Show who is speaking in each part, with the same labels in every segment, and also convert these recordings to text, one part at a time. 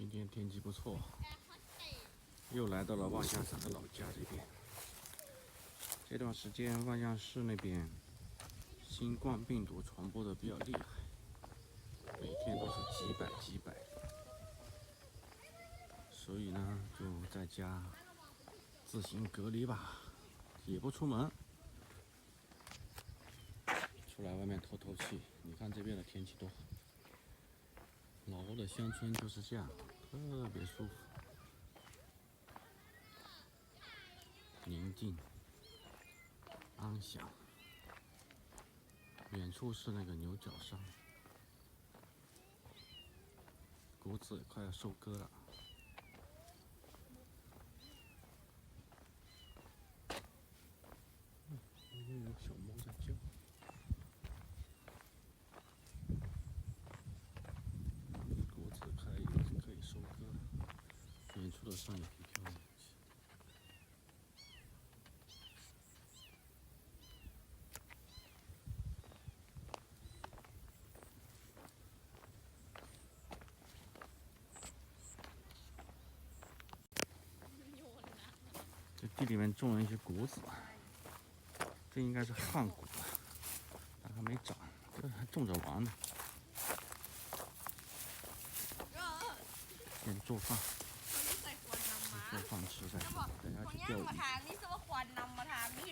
Speaker 1: 今天天气不错，又来到了望乡省的老家这边。这段时间望乡市那边新冠病毒传播的比较厉害，每天都是几百，所以呢就在家自行隔离吧，也不出门，出来外面透透气。你看这边的天气多好，老挝的乡村就是这样，特别舒服。宁静、安详，远处是那个牛角山，谷子快要收割了。又有小猫在叫，谷子可以收割了，远处的山也很漂亮。这地里面种了一些谷子，这应该是旱谷，但还没长，这还种着玩呢。先做饭，做饭吃再说，等下去钓鱼。
Speaker 2: ทางนี่สมควันนำมาทางนี่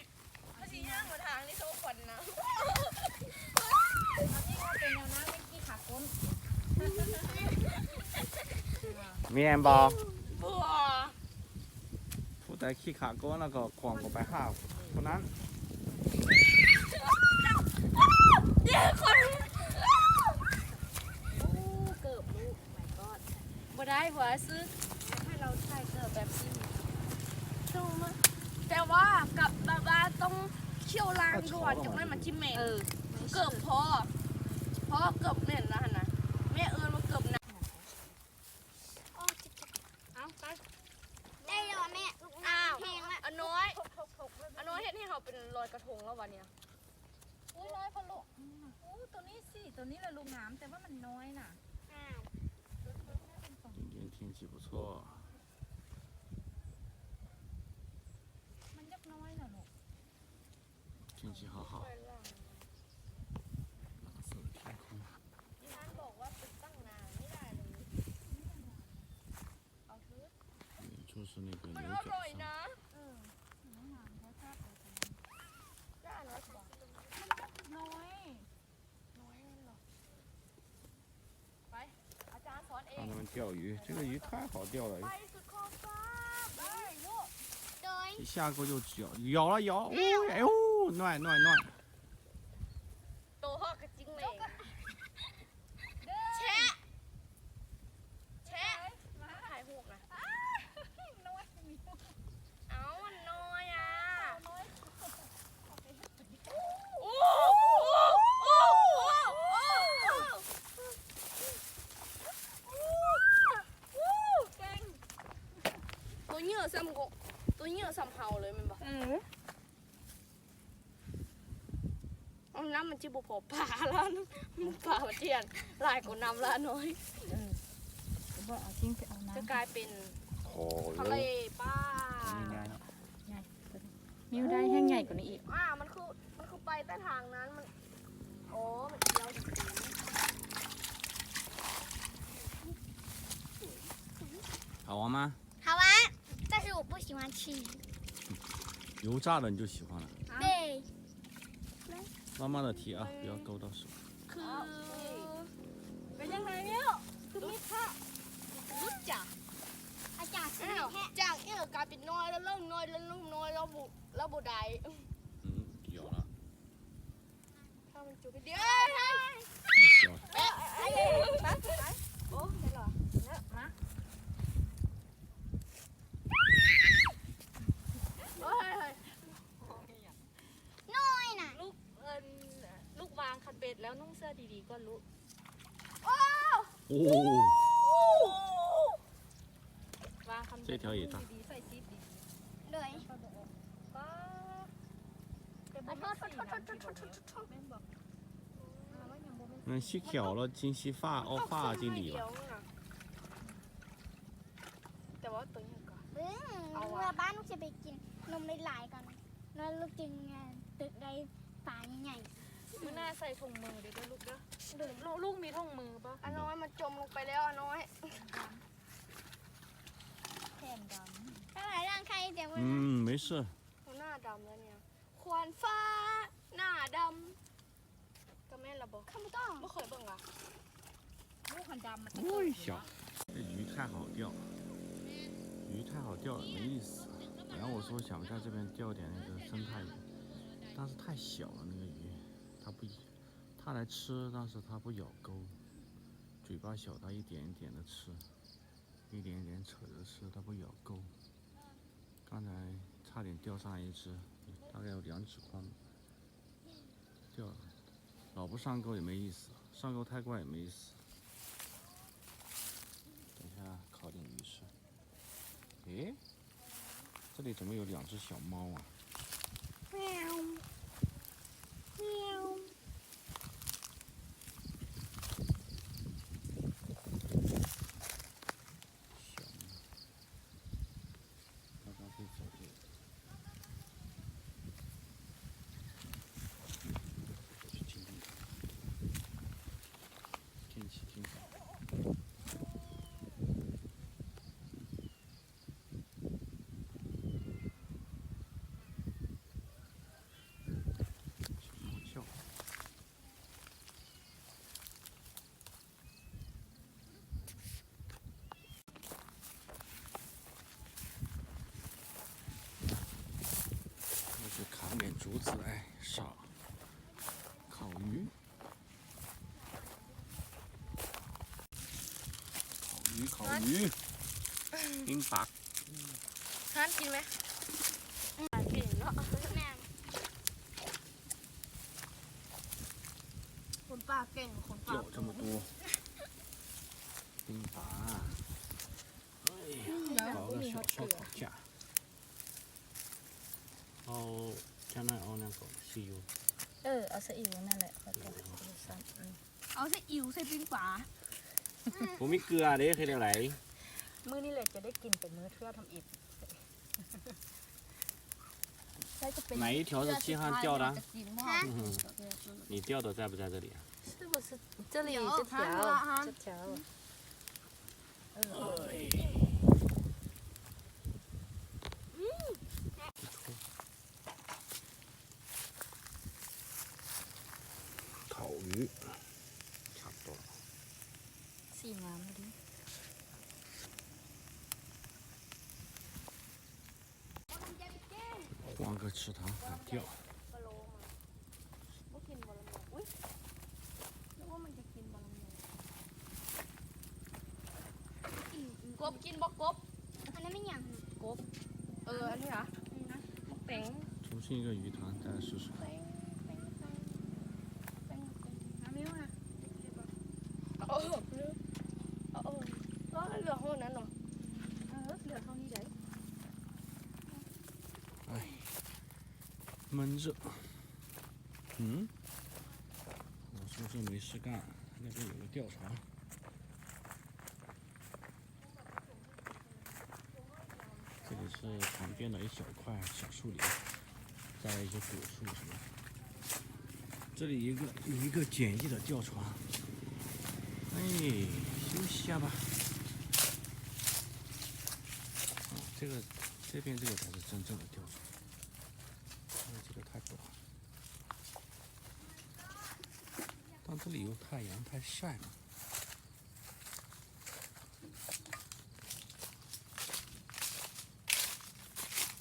Speaker 2: เขาชี้ย่างมาทางนี่สมควันนำนี่ก็เป็นแนวน้ำไม่กี่ขาก้น
Speaker 1: มีแอมบอล
Speaker 2: บัว
Speaker 1: ผู้ใดขี้ขาก้นแล้วก็ควงก็ไปห้าคนนั้น
Speaker 2: เดี๋ยวคน
Speaker 3: เกิบลูกไม่กอด
Speaker 2: บ่ได้หัวซื้อ
Speaker 3: ให้เราใช้เกิบแบบซี
Speaker 2: ต้องมาแต่ว่ากับแบบว่าต้องเคี่ยวล้างก่อนจากนั้นมันจิเหม็นเกือบพอเกือบเหม็นแล้วนะแม่เอิญว่าเกือบหนักเอาไป
Speaker 4: ได้แล้วแม่ลูก
Speaker 2: อ้าว
Speaker 4: แห้งละ
Speaker 2: อันน้อยเห็นให้เขาเป็นรอยกระทงแล้ววันเนี้ย
Speaker 3: อุ้ยน้อยพอลูกอู้ตัวนี้สิตัวนี้แหละลูกน้ำแต่ว่ามันน้อยน่ะ
Speaker 4: อ้าว
Speaker 1: 今天天气不错，
Speaker 3: มันยักน้อยน่ะลูก
Speaker 1: 天气好好，蓝色的天空。
Speaker 2: ที่ท่านบอกว่าติดตั้งนานไม่ได้เลยเอาเถอะ
Speaker 1: 远处是那个
Speaker 2: มัน
Speaker 1: 牛
Speaker 2: อ
Speaker 1: 角
Speaker 2: ร่อย
Speaker 1: 山，
Speaker 2: นะ
Speaker 3: น้องหางเขาชอบเลย
Speaker 2: ได้แล้วจ้ะ
Speaker 3: น้อย
Speaker 2: น้อยเลยเหรอไปอาจารย์สอนเอง
Speaker 1: 让他们钓鱼，这个鱼太好钓了，
Speaker 2: ไปสุดขอบฟ้าไปลูก
Speaker 4: โดย
Speaker 1: 一下钩就咬了，哦，哎呦，暖，
Speaker 2: โตฮอกกระจิ้งเหลงแชะถ่ายหูกนะ
Speaker 3: น้อยมี
Speaker 2: เอ้ามันน้อยอ่ะ
Speaker 3: น้อย
Speaker 2: โอ้เก่งตัวเหยื่อซ้ำกตัวเหยื่อซ้ำเฮาเลยมันบอกเอาน้ำมันจิบุพอปลาแล้วมันปลาเทียนลายกว่าน้ำละน้อย
Speaker 3: ว่าเอาทิ้งไปเอาน้ำ
Speaker 2: จะกลายเป็น
Speaker 1: 好
Speaker 2: ทะเล
Speaker 1: 哟，
Speaker 2: ป้า
Speaker 1: 应该呢。
Speaker 3: นิ้วได้แห้งใหญ่กว่านี้อีก
Speaker 2: มันคือไปใต้ทางนั้นมันโอ้มันเดียวจริง
Speaker 1: 好玩吗？
Speaker 4: 好玩，但是我不喜欢吃鱼。
Speaker 1: 油炸的你就喜欢了，
Speaker 4: 对，
Speaker 1: 慢慢的提啊，不要勾到手。
Speaker 2: คือ
Speaker 3: เป็นยังไงเนี่ยคือมีค่า
Speaker 2: รู้จัก
Speaker 4: อาจารย์ซื้อแค่
Speaker 2: จากกลายเป็นน้อยแล้วเริ่มน้อยแล้วนุ่มน้อยแล้วบุได้
Speaker 1: 嗯，有了，
Speaker 2: ถ้ามันจุกเดียว
Speaker 1: 小。
Speaker 2: โอ้ไม่หรอ
Speaker 3: มา
Speaker 2: โอ้ย
Speaker 4: น้อยน่ะ
Speaker 3: ลูกวางคันเบ็ดแล้วนุ่งเสื้อดีๆก็รู้
Speaker 1: 哦，
Speaker 3: วางคันเบ็ด
Speaker 1: 这条也大。
Speaker 3: ดีๆใส่ซีดดี
Speaker 4: โดย
Speaker 3: ๆก็แต่บ่
Speaker 4: โท
Speaker 3: มา
Speaker 4: ษ
Speaker 3: สี
Speaker 4: โทษ
Speaker 3: น้ำ
Speaker 4: โท
Speaker 3: ที่
Speaker 4: ษ
Speaker 3: บอก
Speaker 4: โทษ
Speaker 3: แล้ว
Speaker 4: โทษ
Speaker 3: แม่นบอกว่ายังบ่แม่น
Speaker 1: 那洗巧了，金细发，哦发经理了。
Speaker 4: บ้านลูกจะไปกินนมหลายๆก่อนแล้วลูกจึงตึกได้ฝาใหญ่
Speaker 3: มื้อหน้าใส่ถุงมือเดี๋ยวลูกเด้อลูกมีถุงมือปะ
Speaker 2: อันน้อยมันจมลงไปแล้วอันน้อย
Speaker 3: แขนด
Speaker 4: ๆถ้าหลายร่างใครเดี๋ยว
Speaker 1: 没事。
Speaker 2: หน้าดำแล้วเนี่ยควานฟ้าหน้าดำก็แม่นละบอก
Speaker 4: ข้าไม่ต้อง
Speaker 2: ไม่เคยเบิ่งอ่ะ
Speaker 3: ำลูกขันดำมันจะ
Speaker 1: 太小，这鱼太好钓，鱼太好钓了，没意思。本来我说想在这边钓点那个生态鱼，但是太小了那个鱼，它来吃，但是它不咬钩，嘴巴小，它一点一点的吃，一点一点扯着吃，它不咬钩。刚才差点钓上来一只，大概有2指宽，钓了，老不上钩也没意思，上钩太快也没意思。等一下烤点鱼吃。诶，这里怎么有2只小猫啊？
Speaker 4: 喵喵。
Speaker 1: 小猫，刚刚可以走这个。去听听看，天气挺好。小猫叫。我去砍点竹子来烧烤鱼。烤鱼，冰白。
Speaker 2: ทานกินไหมเก่งเนาะ
Speaker 4: แม่
Speaker 2: คนป่าเก่งคนป่า
Speaker 1: 钓这么多，冰粑，哎呀，搞个小烧烤架，เอาจานนั้นเอาเนี่ยก่อนซีอิ๊ว
Speaker 3: เอาซะอิ๋วนั่นแหละขอตัวซ้ำ
Speaker 2: เอาใส่อิ๋วใส่ปิ้งปลา
Speaker 1: ผมมีเกลือเด้เคยได้ไหล
Speaker 3: มื้อนี้แหละจะได้กินเป็นมื้อเทื่อทำอิฐ
Speaker 1: 哪一条是鸡汉钓的？
Speaker 2: กินหม้อ
Speaker 1: 嗯哼，你钓的在不在这里啊？
Speaker 3: 是不是这里
Speaker 2: 有
Speaker 3: 这
Speaker 2: 看过啊
Speaker 3: 条这条
Speaker 1: 烤鱼，差不多了。
Speaker 3: สีงามเลยดิ
Speaker 1: 换个池塘来钓。
Speaker 2: กะโลมาไม่กินบอลลูนอุ้ยนึกว่ามันจะกินบอลลูนกบกินบ่กบ
Speaker 4: อันนั้นไม่หยัง
Speaker 2: กบอันนี้เหรอเต็ง
Speaker 1: 重新一个鱼塘，再来试试。
Speaker 3: น้ำมิ้วนะ
Speaker 2: ก็เหลือห้องนั้นเนาะ
Speaker 3: เหลือเท่านี้เดี๋ยว
Speaker 1: 哎，闷热。嗯，我说这没事干，那边有个吊床。这里是旁边的一小块小树林，栽了一些果树什么的。这里有一个简易的吊床，哎，休息一下吧。哦，这边这个才是真正的吊床，因为这个太短。但这里有太阳，太晒了。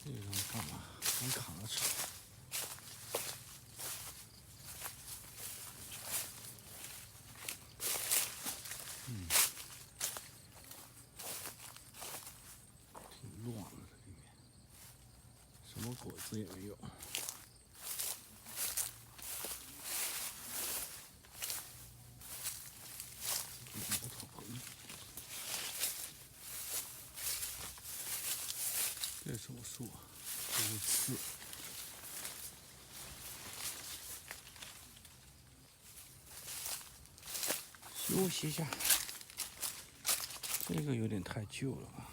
Speaker 1: 这个东西干嘛？能扛着吃。挺乱的这里面，什么果子也没有。毛草棚，这是什么树啊？这是刺。休息一下，这个有点太旧了吧？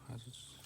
Speaker 1: 还是